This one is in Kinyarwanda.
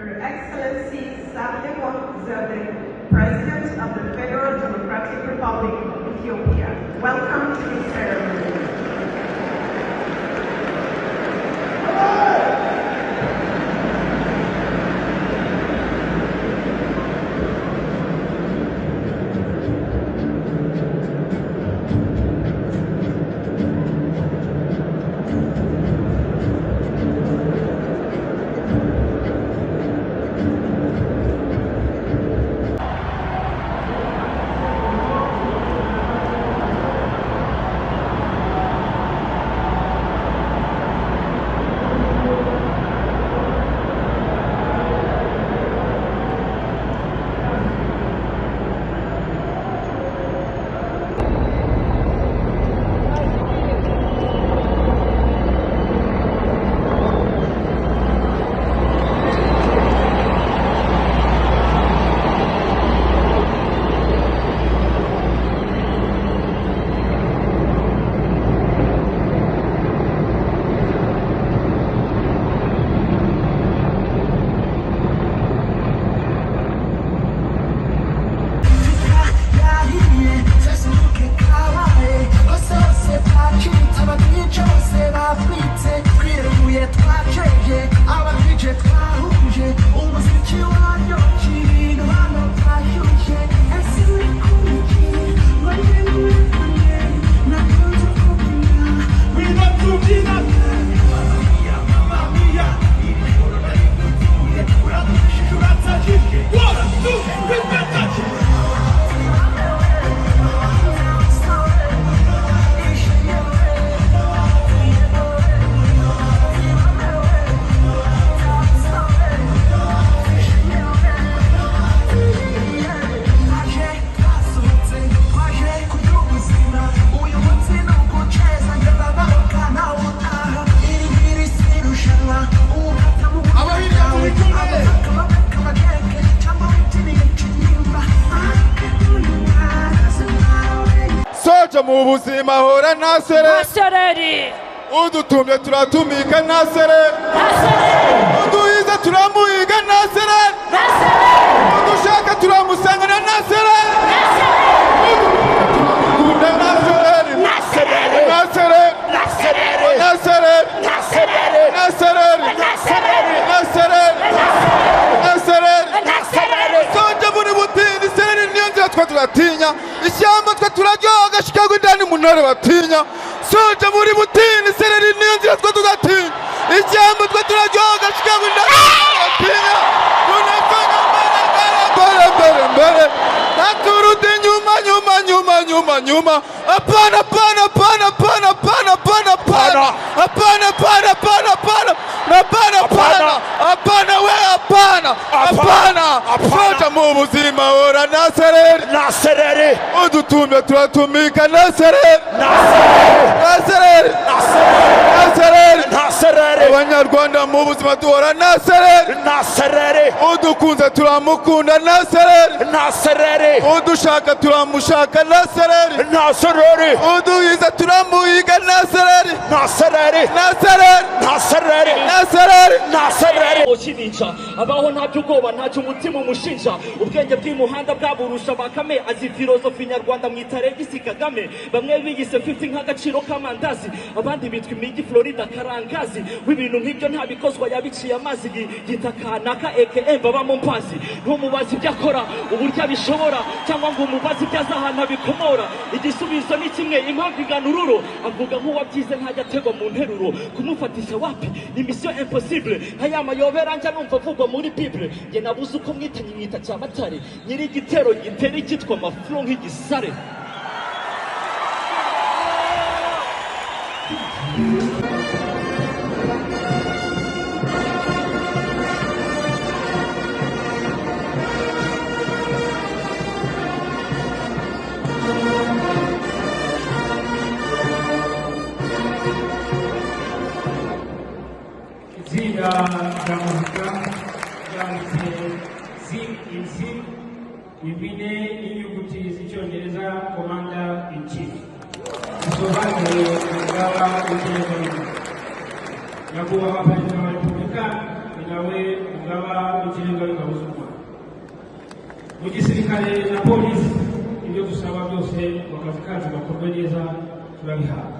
Her Excellency the President of the Federal Democratic Republic of Ethiopia. Welcome to the ceremony. mu buzima hora nasereri udutumye turatumika nasereri uduhiza turamuhiga nasereri udushaka turamusangana nasereri udukunda nasereri nasereri nasereri nasereri nasereri sonje muri butini sereri niyo nzira twa turatinya ishyamba twa turaryoga shikago ndani munare batinya sonje muri butini sereri niyo nzira twa tugatinya ishyamba twa turaryoga shikago ndani batinya tunafanya mbele naturudi nyuma apana sonje mu buzima hora nasereri udutumye turatumika nasereri naserere abanyarwanda mu buzima duhora naserere naserere udukunze turamukunda naserere naserere udushaka turamushaka naserere naserere uduhiza turamuhiga naserere naserere naserere naserere naserere naserere Oshinica abaho ntacyo ubwoba ntacyo umutima umushinja ubwenge bw'imuhanda bwaburusha bakame azi filozofi nyarwanda mwitare gisi Kagame bamwe bigise 50 nk'agaciro k'amandazi abandi bitwa imigi Florida karangazi w'ibintu nk'ibyo ntabikozwa yabiciye amazi gitakanaka aka baba mu mpazi ntumubazi ibyo akora uburyo abishobora cyangwa ngo umubazi ibyo azahana bikomora igisubizo ni kimwe impamvu iganururo avuga nk'uwabyize ntajya ategwa mu nteruro kumufatisha wapi ni mission impossible nk'ayama yobera njya numva avugwa muri Bible nge nabuze uko mwitanye mwita cyamatare nyiri igitero gitera ikitwa amafuro nk'igisare Itsinda rya muzika ryanditse ZIC impine y'inyuguti z'icyongereza Commander in Chief bisobanuye umugaba w'ikirenga nyakubahwa perezida wa repubulika ni nawe umugaba w'ikirenga w'ingabo z'u Rwanda mu gisirikare na polisi ibyo dusaba byose mu kazi kacu gakorwe neza turabihawe